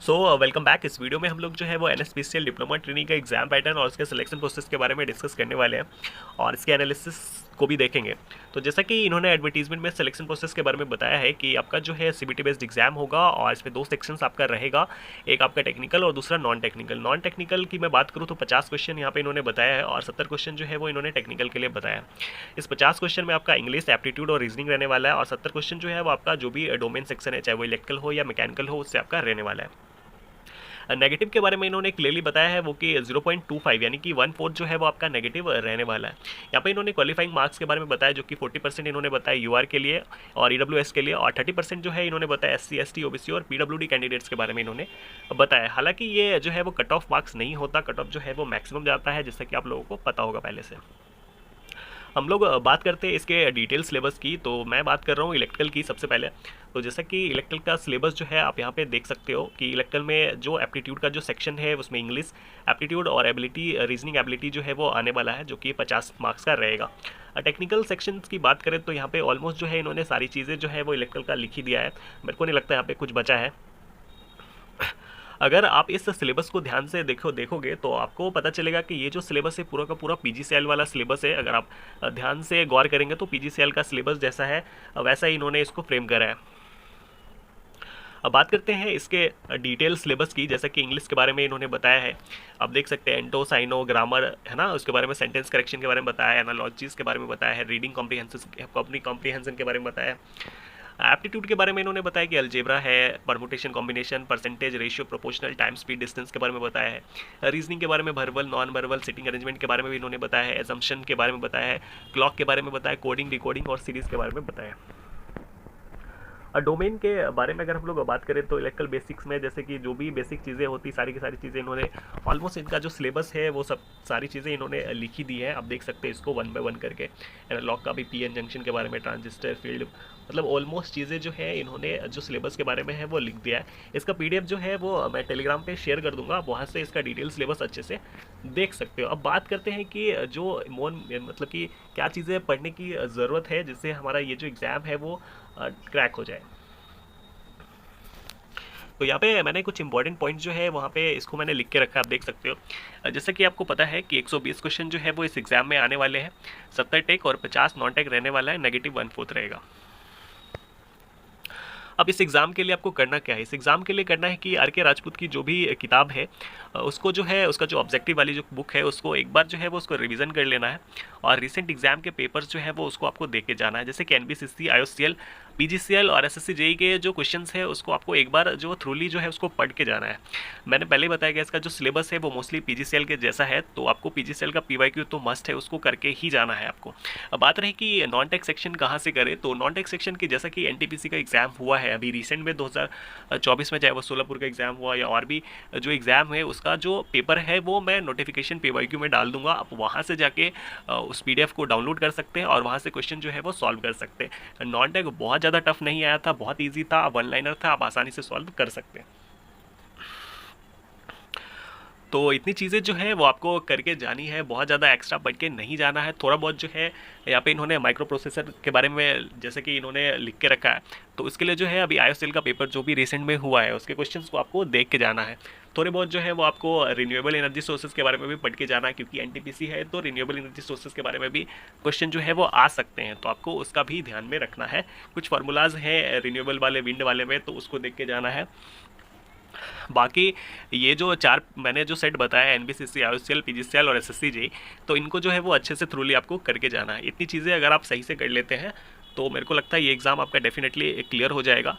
Welcome back. इस video में हम लोग जो है वो एनएसपीसीएल डिप्लोमा ट्रेनिंग का एग्जाम पैटर्न और उसके सिलेक्शन प्रोसेस के बारे में डिस्कस करने वाले हैं और इसके एनालिसिस को भी देखेंगे। तो जैसा कि इन्होंने एडवर्टीजमेंट में सिलेक्शन प्रोसेस के बारे में बताया है कि आपका जो है सीबीटी बेस्ड एग्जाम होगा और इसमें दो सेक्शंस आपका रहेगा, एक आपका टेक्निकल और दूसरा नॉन टेक्निकल। नॉन टेक्निकल की मैं बात करूँ तो 50 क्वेश्चन यहाँ पे इन्होंने बताया है और 70 क्वेश्चन जो है वो इन्होंने टेक्निकल के लिए बताया है। इस 50 क्वेश्चन में आपका इंग्लिश, एप्टीट्यूड और रीजनिंग रहने वाला है और 70 क्वेश्चन जो है वो आपका जो भी डोमेन सेक्शन है, चाहे वो इलेक्ट्रिकल हो या मैकेनिकल हो, उससे आपका रहने वाला है। नेगेटिव के बारे में इन्होंने क्लियरली बताया है वो कि 0.25 यानी कि 1/4 जो है वो आपका नेगेटिव रहने वाला है। यहाँ पे इन्होंने क्वालिफाइंग मार्क्स के बारे में बताया जो कि 40% इन्होंने बताया यूआर के लिए और ईडब्ल्यूएस के लिए और 30% जो है इन्होंने बताया एससी, एसटी, ओबीसी और पीडब्ल्यूडी कैंडिडेट्स के बारे में इन्होंने बताया। हालांकि ये जो है वो कट ऑफ मार्क्स नहीं होता, कट ऑफ जो है वो मैक्सिमम जाता है, जैसा कि आप लोगों को पता होगा पहले से। हम लोग बात करते हैं इसके डिटेल सिलेबस की, तो मैं बात कर रहा हूँ इलेक्ट्रिकल की सबसे पहले। तो जैसा कि इलेक्ट्रिकल का सिलेबस जो है आप यहाँ पे देख सकते हो कि इलेक्ट्रिकल में जो एप्टीट्यूड का जो सेक्शन है उसमें इंग्लिश, एप्टीट्यूड और एबिलिटी, रीजनिंग एबिलिटी जो है वो आने वाला है, जो कि 50 मार्क्स का रहेगा। टेक्निकल सेक्शंस की बात करें तो यहाँ पे ऑलमोस्ट जो है इन्होंने सारी चीज़ें जो है वो इलेक्ट्रिकल का लिख ही दिया है। मेरे को नहीं लगता यहाँ पे कुछ बचा है। अगर आप इस सिलेबस को ध्यान से देखोगे तो आपको पता चलेगा कि ये जो सिलेबस है पूरा का पूरा पीजीसीएल वाला सिलेबस है। अगर आप ध्यान से गौर करेंगे तो पीजीसीएल का सिलेबस जैसा है वैसा ही इन्होंने इसको फ्रेम करा है। अब बात करते हैं इसके डिटेल सिलेबस की। जैसा कि इंग्लिश के बारे में इन्होंने बताया है, आप देख सकते हैं एंटो, साइनो, ग्रामर है ना, उसके बारे में सेंटेंस करेक्शन के बारे में बताया है, एनालॉजीज के बारे में बताया है, रीडिंग कॉम्प्रीहेंशन के बारे में बताया है। एप्टीट्यूड के बारे में इन्होंने बताया कि अलजेब्रा है, permutation, combination, percentage, ratio, proportional, time, speed, distance के बारे में बताया है। रीजनिंग के बारे में verbal, non verbal, sitting arrangement के बारे में भी इन्होंने बताया है। एजम्पशन के बारे में बताया है, क्लॉक के बारे में बताया, कोडिंग, डिकोडिंग और सीरीज के बारे में बताया। डोमेन के बारे में अगर हम लोग बात करें तो इलेक्ट्रिकल बेसिक्स में जैसे कि जो भी बेसिक चीज़ें होती सारी की सारी चीज़ें इन्होंने ऑलमोस्ट, इनका जो सिलेबस है वो सब सारी चीज़ें इन्होंने लिखी दी है। आप देख सकते हैं इसको 1 बाय 1 करके। एनालॉग का भी पीएन जंक्शन के बारे में, ट्रांजिस्टर, फील्ड, मतलब ऑलमोस्ट चीज़ें जो है इन्होंने जो सिलेबस के बारे में है वो लिख दिया है। इसका पीडीएफ जो है वो मैं टेलीग्राम पे शेयर कर दूंगा, वहाँ से इसका डिटेल सिलेबस अच्छे से देख सकते हो। अब बात करते हैं कि जो मतलब कि क्या चीज़ें पढ़ने की ज़रूरत है जिससे हमारा ये जो एग्ज़ाम है वो क्रैक हो जाए। तो यहाँ पे मैंने कुछ इंपॉर्टेंट पॉइंट जो है वहाँ पे इसको मैंने लिख के रखा है, आप देख सकते हो। जैसे कि आपको पता है कि 120 क्वेश्चन जो है वो इस एग्जाम में आने वाले हैं, 70 टेक और 50 नॉन टेक रहने वाला है, नेगेटिव 1/4 रहेगा। अब इस एग्ज़ाम के लिए आपको करना क्या है? इस एग्ज़ाम के लिए करना है कि आर के राजपूत की जो भी किताब है उसको जो है, उसका जो ऑब्जेक्टिव वाली जो बुक है उसको एक बार जो है वो उसको रिवीजन कर लेना है और रिसेंट एग्जाम के पेपर्स जो है वो उसको आपको दे के जाना है। जैसे कि एनबीसीसी, आईओसीएल, पीजीसीएल और एसएससी जेई के जो क्वेश्चंस है उसको आपको एक बार जो थ्रूली जो है उसको पढ़ के जाना है। मैंने पहले ही बताया कि इसका जो सिलेबस है वो मोस्टली पीजीसीएल के जैसा है, तो आपको पीजीसीएल का पीवाईक्यू तो मस्ट है, उसको करके ही जाना है आपको। अब बात रही कि नॉन टेक सेक्शन कहाँ से करें, तो नॉन टेक सेक्शन की जैसा कि एनटीपीसी का एग्जाम हुआ है अभी रिसेंट में 2024 में, चाहे वो सोलापुर का एग्जाम हुआ या और भी जो एग्जाम है उसका जो पेपर है वो मैं नोटिफिकेशन पीवाईक्यू में डाल दूंगा। आप वहाँ से जाके उस पीडीएफ को डाउनलोड कर सकते हैं और वहाँ से क्वेश्चन जो है वो सॉल्व कर सकते हैं। नॉन टेक बहुत ज़्यादा टफ नहीं आया था, बहुत ईजी था, वन लाइनर था, आप आसानी से सॉल्व कर सकते हैं। तो इतनी चीज़ें जो है वो आपको करके जानी है, बहुत ज़्यादा एक्स्ट्रा पढ़ के नहीं जाना है। थोड़ा बहुत जो है यहाँ पे इन्होंने माइक्रो प्रोसेसर के बारे में जैसे कि इन्होंने लिख के रखा है, तो उसके लिए जो है अभी आईओसीएल का पेपर जो भी रिसेंट में हुआ है उसके क्वेश्चंस को आपको देख के जाना है। थोड़े बहुत जो है वो आपको रिन्यूएबल एनर्जी सोर्सेज के बारे में भी पढ़ के जाना है, क्योंकि एनटीपीसी है तो रिन्यूएबल एनर्जी सोर्सेज के बारे में भी क्वेश्चन जो है वो आ सकते हैं, तो आपको उसका भी ध्यान में रखना है। कुछ फार्मूलाज हैं रिन्यूएबल वाले, विंड वाले में, तो उसको देख के जाना है। बाकी ये जो चार मैंने जो सेट बताया, एनबीसीसी, आईओसीएल, पीजीसीएल और एसएससी जेईई, तो इनको जो है वो अच्छे से थ्रूली आपको करके जाना है। इतनी चीज़ें अगर आप सही से कर लेते हैं तो मेरे को लगता है ये एग्ज़ाम आपका डेफिनेटली क्लियर हो जाएगा।